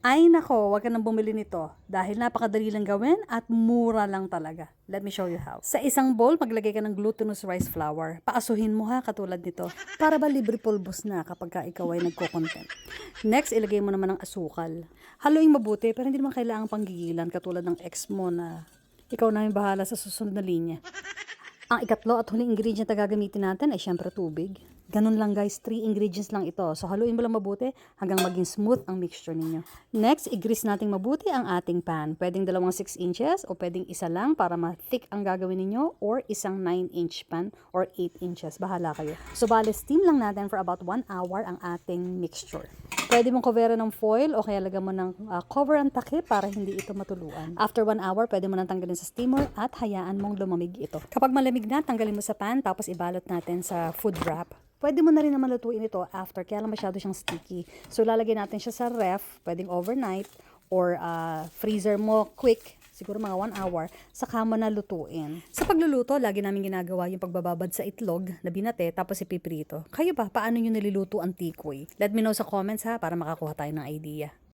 Ay nako, wag ka nang bumili nito dahil napakadali lang gawin at mura lang talaga. Let me show you how. Sa isang bowl, maglagay ka ng glutinous rice flour. Paasuhin mo ha, katulad nito. Para ba libre pulbos na kapag ka ikaw ay nagko-content. Next, ilagay mo naman ang asukal. Haluin mabuti, pero hindi naman kailangang panggigilan katulad ng ex mo na ikaw na yung bahala sa susunod na linya. Ang ikatlo at huling ingredient na gagamitin natin ay syempre tubig. Ganun lang guys, 3 ingredients lang ito. So haluin mo lang mabuti hanggang maging smooth ang mixture ninyo. Next, i-grease natin mabuti ang ating pan. Pwedeng dalawang 6 inches o pwedeng isa lang para ma-thick ang gagawin ninyo or isang 9-inch pan or 8 inches. Bahala kayo. So bale, steam lang natin for about 1 hour ang ating mixture. Pwede mong coveran ng foil o kaya lagyan mo ng cover ang takip para hindi ito matuluan. After 1 hour, pwede mo nang tanggalin sa steamer at hayaan mong lumamig ito. Kapag malamig na, tanggalin mo sa pan tapos ibalot natin sa food wrap. Pwede mo na rin naman lutuin ito after, kaya lang masyado siyang sticky. So lalagay natin siya sa ref, pwedeng overnight or freezer mo quick. Siguro mga 1 hour, saka mo na lutuin. Sa pagluluto, lagi namin ginagawa yung pagbababad sa itlog na binate tapos ipiprito. Kayo ba, paano nyo niluluto ang tikoy? Let me know sa comments ha, para makakuha tayo ng idea.